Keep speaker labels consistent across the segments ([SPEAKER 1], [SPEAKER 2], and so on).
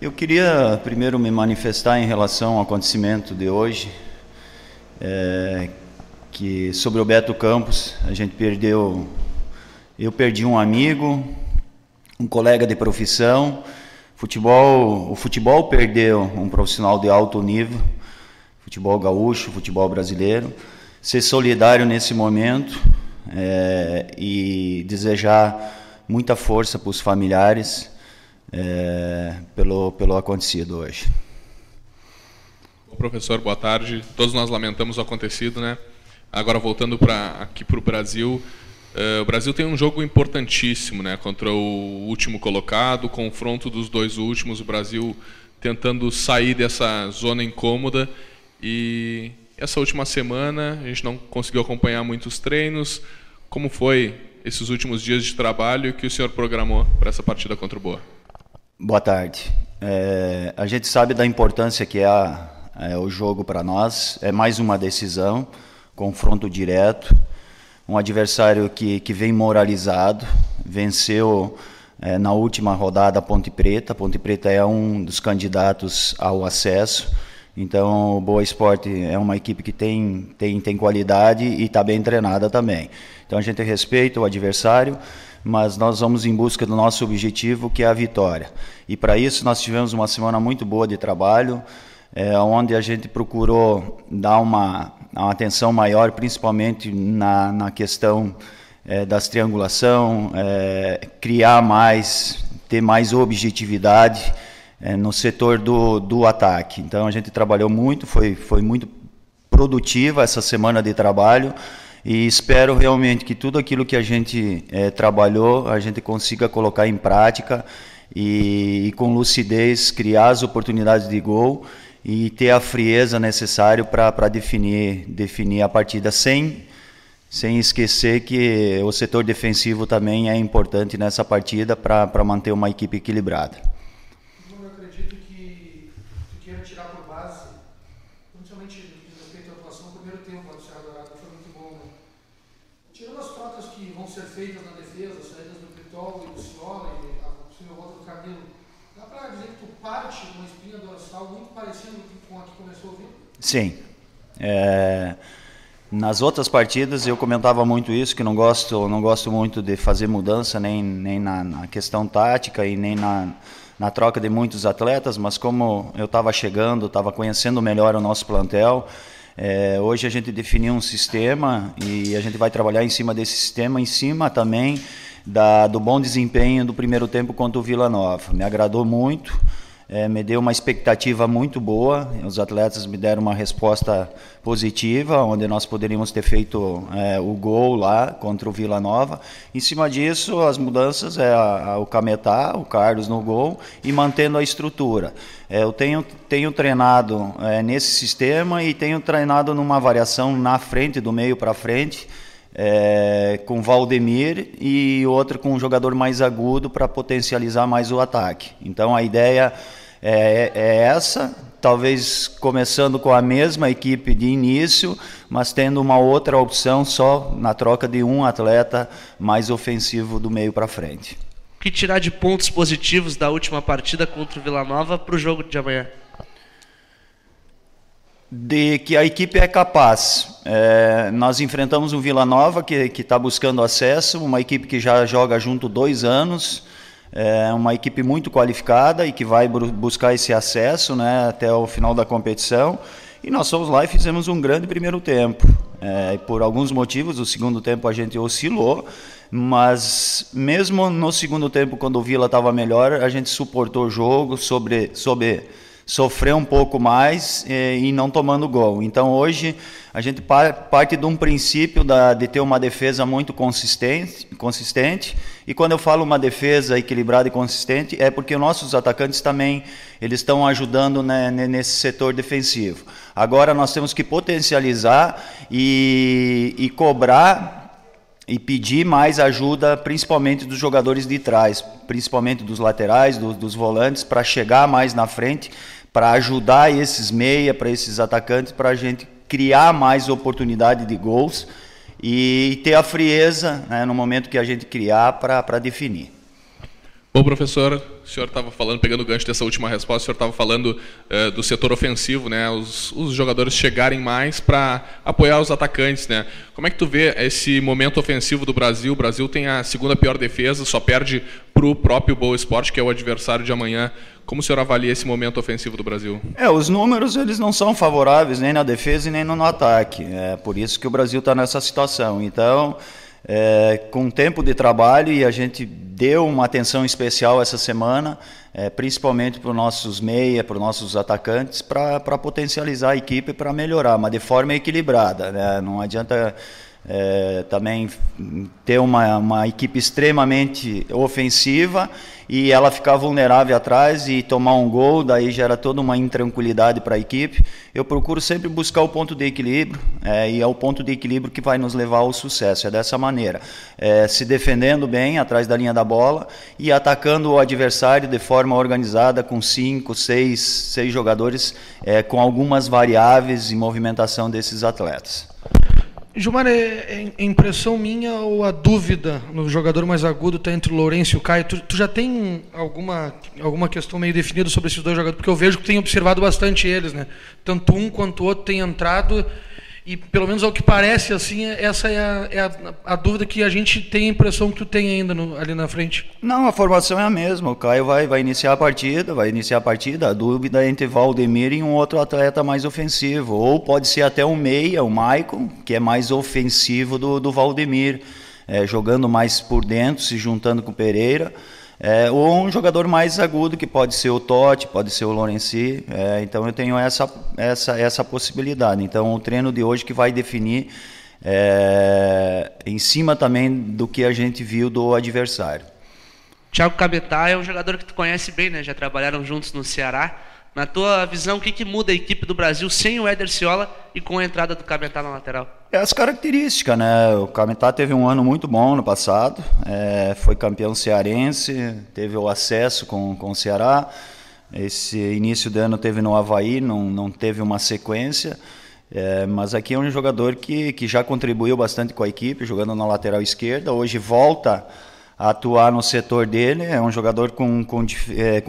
[SPEAKER 1] Eu queria primeiro me manifestar em relação ao acontecimento de hoje, que sobre o Beto Campos, eu perdi um amigo, um colega de profissão, o futebol perdeu um profissional de alto nível, futebol gaúcho, futebol brasileiro. Ser solidário nesse momento e desejar muita força para os familiares pelo acontecido hoje.
[SPEAKER 2] Professor, boa tarde. Todos nós lamentamos o acontecido, né? Agora voltando aqui para o Brasil, o Brasil tem um jogo importantíssimo, né? Contra o último colocado, o confronto dos dois últimos, o Brasil tentando sair dessa zona incômoda. E essa última semana a gente não conseguiu acompanhar muitos treinos. Como foi esses últimos dias de trabalho que o senhor programou para essa partida contra o Boa?
[SPEAKER 1] Boa tarde. A gente sabe da importância que é o jogo para nós. É mais uma decisão, confronto direto. Um adversário que vem moralizado, venceu na última rodada a Ponte Preta. A Ponte Preta é um dos candidatos ao acesso. Então, o Boa Esporte é uma equipe que tem qualidade e está bem treinada também. Então, a gente respeita o adversário, mas nós vamos em busca do nosso objetivo, que é a vitória. E para isso nós tivemos uma semana muito boa de trabalho, onde a gente procurou dar uma atenção maior, principalmente na questão das triangulação, criar mais, ter mais objetividade no setor do ataque. Então a gente trabalhou muito, foi muito produtiva essa semana de trabalho, e espero realmente que tudo aquilo que a gente trabalhou, a gente consiga colocar em prática e com lucidez criar as oportunidades de gol e ter a frieza necessária para definir a partida, sem esquecer que o setor defensivo também é importante nessa partida para manter uma equipe equilibrada.
[SPEAKER 3] Eu acredito que tu queira tirar por base, principalmente no respeito à atuação, o primeiro tempo lá do Serra Dourada foi muito bom, né? Tirando as trocas que vão ser feitas na defesa, as saídas do Pitol e do Ciola e a possível volta do Camilo, dá para dizer que tu parte com uma espinha dorsal muito parecida com a que começou o Vila?
[SPEAKER 1] Sim. Nas outras partidas eu comentava muito isso, que não gosto muito de fazer mudança nem na questão tática e nem na troca de muitos atletas, mas como eu estava chegando, estava conhecendo melhor o nosso plantel, hoje a gente definiu um sistema e a gente vai trabalhar em cima desse sistema, em cima também do bom desempenho do primeiro tempo contra o Vila Nova. Me agradou muito, me deu uma expectativa muito boa, os atletas me deram uma resposta positiva, onde nós poderíamos ter feito o gol lá contra o Vila Nova. Em cima disso, as mudanças o Cametá, o Carlos no gol e mantendo a estrutura. Eu tenho treinado nesse sistema e tenho treinado numa variação na frente, do meio para frente, com Valdemir e outro com um jogador mais agudo para potencializar mais o ataque. Então a ideia é essa, talvez começando com a mesma equipe de início, mas tendo uma outra opção só na troca de um atleta mais ofensivo do meio para frente.
[SPEAKER 4] O que tirar de pontos positivos da última partida contra o Vila Nova para o jogo de amanhã? De que a equipe é capaz. Nós enfrentamos um Vila Nova que está buscando acesso, uma equipe que já joga junto 2 anos, uma equipe muito qualificada e que vai buscar esse acesso, né, até o final da competição. E nós fomos lá e fizemos um grande primeiro tempo. Por alguns motivos, o segundo tempo a gente oscilou, mas mesmo no segundo tempo, quando o Vila estava melhor, a gente suportou o jogo, sofreu um pouco mais e não tomando gol. Então hoje a gente parte de um princípio de ter uma defesa muito consistente, e quando eu falo uma defesa equilibrada e consistente é porque os nossos atacantes também eles estão ajudando, né, nesse setor defensivo. Agora nós temos que potencializar e cobrar e pedir mais ajuda, principalmente dos jogadores de trás, principalmente dos laterais, dos volantes, para chegar mais na frente, para ajudar esses meia, para esses atacantes, para a gente criar mais oportunidade de gols e ter a frieza, né, no momento que a gente criar para definir.
[SPEAKER 2] Bom, professor, o senhor estava falando, pegando o gancho dessa última resposta, o senhor estava falando do setor ofensivo, né? Os jogadores chegarem mais para apoiar os atacantes, né? Como é que tu vê esse momento ofensivo do Brasil? O Brasil tem a segunda pior defesa, só perde para o próprio Boa Esporte, que é o adversário de amanhã. Como o senhor avalia esse momento ofensivo do Brasil?
[SPEAKER 1] Os números eles não são favoráveis nem na defesa e nem no ataque. É por isso que o Brasil está nessa situação. Então, com tempo de trabalho, e a gente deu uma atenção especial essa semana, principalmente para os nossos meia, para os nossos atacantes, para potencializar a equipe, para melhorar, mas de forma equilibrada, né? Não adianta também ter uma equipe extremamente ofensiva e ela ficar vulnerável atrás e tomar um gol, daí gera toda uma intranquilidade para a equipe. Eu procuro sempre buscar o ponto de equilíbrio, e é o ponto de equilíbrio que vai nos levar ao sucesso, é dessa maneira, se defendendo bem atrás da linha da bola e atacando o adversário de forma organizada com 5, 6 jogadores, com algumas variáveis em movimentação desses atletas.
[SPEAKER 3] Gilmar, é impressão minha ou a dúvida no jogador mais agudo está entre o Lourenço e o Caio? Tu já tem alguma questão meio definida sobre esses dois jogadores? Porque eu vejo que tem observado bastante eles, né? Tanto um quanto o outro tem entrado e, pelo menos ao que parece, assim, essa é a dúvida que a gente tem a impressão que tu tem ainda ali na frente.
[SPEAKER 1] Não, a formação é a mesma. O Caio vai iniciar a partida. A dúvida é entre Valdemir e um outro atleta mais ofensivo. Ou pode ser até um meia, o Maicon, que é mais ofensivo do Valdemir, jogando mais por dentro, se juntando com o Pereira. Ou um jogador mais agudo, que pode ser o Totti, pode ser o Lourenço. Então eu tenho essa possibilidade. Então o treino de hoje que vai definir em cima também do que a gente viu do adversário.
[SPEAKER 5] Thiago Cabetá é um jogador que tu conhece bem, né? Já trabalharam juntos no Ceará. Na tua visão, o que muda a equipe do Brasil sem o Éder Ciola e com a entrada do Cabetá na lateral?
[SPEAKER 1] As características, né? O Cabetá teve um ano muito bom no passado, foi campeão cearense, teve o acesso com o Ceará. Esse início de ano teve no Avaí, não teve uma sequência, mas aqui é um jogador que já contribuiu bastante com a equipe, jogando na lateral esquerda. Hoje volta a atuar no setor dele, é um jogador com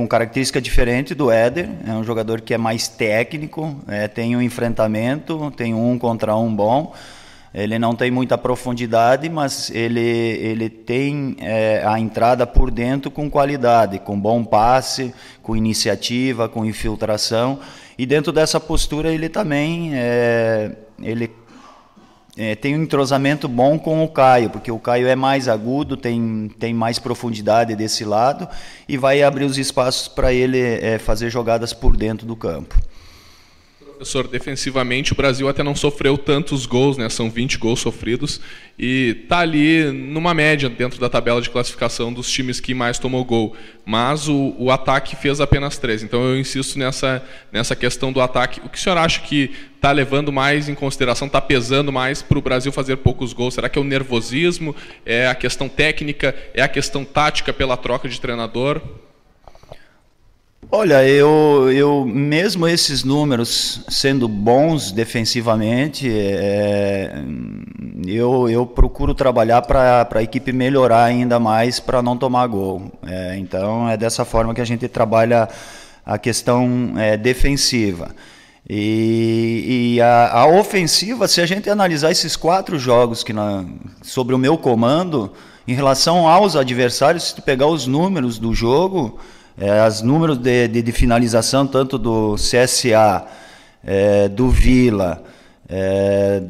[SPEAKER 1] característica diferente do Éder, é um jogador que é mais técnico, tem um enfrentamento, tem um contra um bom, ele não tem muita profundidade, mas ele tem a entrada por dentro com qualidade, com bom passe, com iniciativa, com infiltração, e dentro dessa postura ele também tem um entrosamento bom com o Caio, porque o Caio é mais agudo, tem mais profundidade desse lado e vai abrir os espaços para ele fazer jogadas por dentro do campo.
[SPEAKER 2] Professor, defensivamente o Brasil até não sofreu tantos gols, né? São 20 gols sofridos e está ali numa média dentro da tabela de classificação dos times que mais tomou gol. Mas o ataque fez apenas 3. Então eu insisto nessa questão do ataque. O que o senhor acha que está levando mais em consideração, está pesando mais para o Brasil fazer poucos gols? Será que é o nervosismo? É a questão técnica? É a questão tática pela troca de treinador?
[SPEAKER 1] Olha, eu mesmo esses números sendo bons defensivamente, eu procuro trabalhar para a equipe melhorar ainda mais para não tomar gol. Então é dessa forma que a gente trabalha a questão defensiva. E a ofensiva, se a gente analisar esses 4 jogos sobre o meu comando, em relação aos adversários, se tu pegar os números do jogo, os números de finalização, tanto do CSA, do Vila,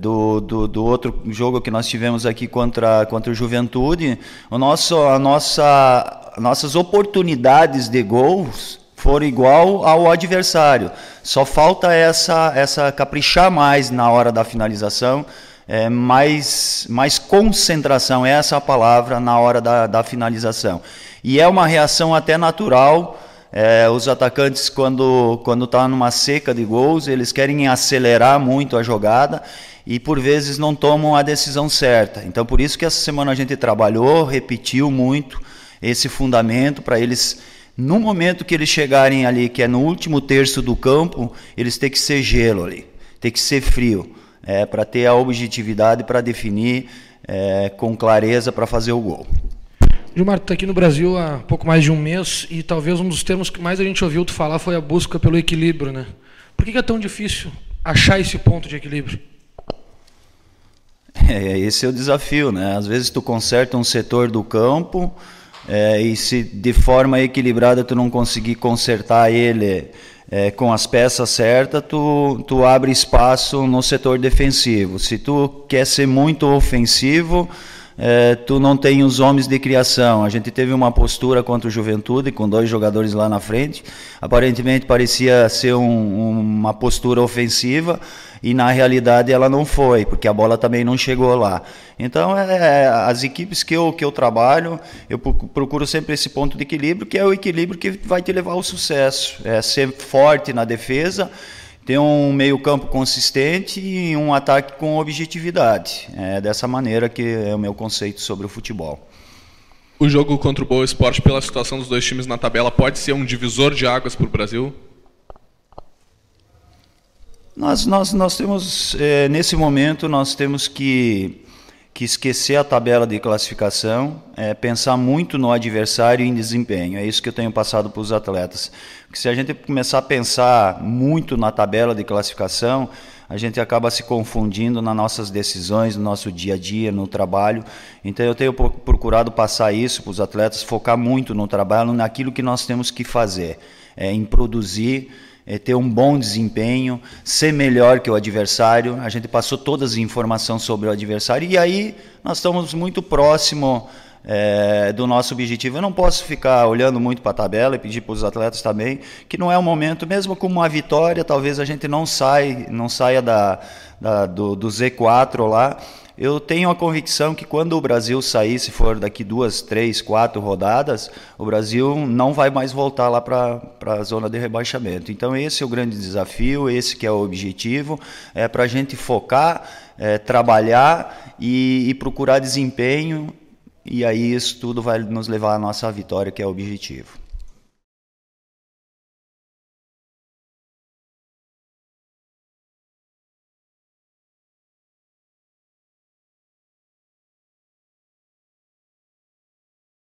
[SPEAKER 1] do outro jogo que nós tivemos aqui contra o Juventude, nossas oportunidades de gols foram igual ao adversário. Só falta essa caprichar mais na hora da finalização, mais concentração, essa é a palavra, na hora da finalização. E é uma reação até natural. Os atacantes, quando estão numa seca de gols, eles querem acelerar muito a jogada e por vezes não tomam a decisão certa. Então por isso que essa semana a gente trabalhou, repetiu muito esse fundamento para eles, no momento que eles chegarem ali, que é no último terço do campo, eles têm que ser gelo ali, tem que ser frio, para ter a objetividade para definir com clareza, para fazer o gol.
[SPEAKER 3] Gilmar, tu está aqui no Brasil há pouco mais de um mês e talvez um dos termos que mais a gente ouviu tu falar foi a busca pelo equilíbrio, né? Por que é tão difícil achar esse ponto de equilíbrio?
[SPEAKER 1] Esse é o desafio, né? Às vezes tu conserta um setor do campo e se de forma equilibrada tu não conseguir consertar ele com as peças certas, tu abre espaço no setor defensivo. Se tu quer ser muito ofensivo, tu não tem os homens de criação. A gente teve uma postura contra o Juventude, com 2 jogadores lá na frente, aparentemente parecia ser uma postura ofensiva, e na realidade ela não foi, porque a bola também não chegou lá. Então, as equipes que eu trabalho, eu procuro sempre esse ponto de equilíbrio, que é o equilíbrio que vai te levar ao sucesso. É ser forte na defesa, ter um meio-campo consistente e um ataque com objetividade. É dessa maneira que é o meu conceito sobre o futebol.
[SPEAKER 2] O jogo contra o Boa Esporte, pela situação dos 2 times na tabela, pode ser um divisor de águas para o Brasil?
[SPEAKER 1] Nós temos, nesse momento, nós temos que esquecer a tabela de classificação, pensar muito no adversário e em desempenho. É isso que eu tenho passado para os atletas. Porque se a gente começar a pensar muito na tabela de classificação, a gente acaba se confundindo nas nossas decisões, no nosso dia a dia, no trabalho. Então eu tenho procurado passar isso para os atletas, focar muito no trabalho, naquilo que nós temos que fazer, em produzir, ter um bom desempenho, ser melhor que o adversário. A gente passou todas as informações sobre o adversário e aí nós estamos muito próximo do nosso objetivo. Eu não posso ficar olhando muito para a tabela e pedir para os atletas também, que não é o momento, mesmo com uma vitória, talvez a gente não saia do Z4 lá. Eu tenho a convicção que quando o Brasil sair, se for daqui 2, 3, 4 rodadas, o Brasil não vai mais voltar lá para a zona de rebaixamento. Então esse é o grande desafio, esse que é o objetivo, para a gente focar, trabalhar e procurar desempenho, e aí isso tudo vai nos levar à nossa vitória, que é o objetivo.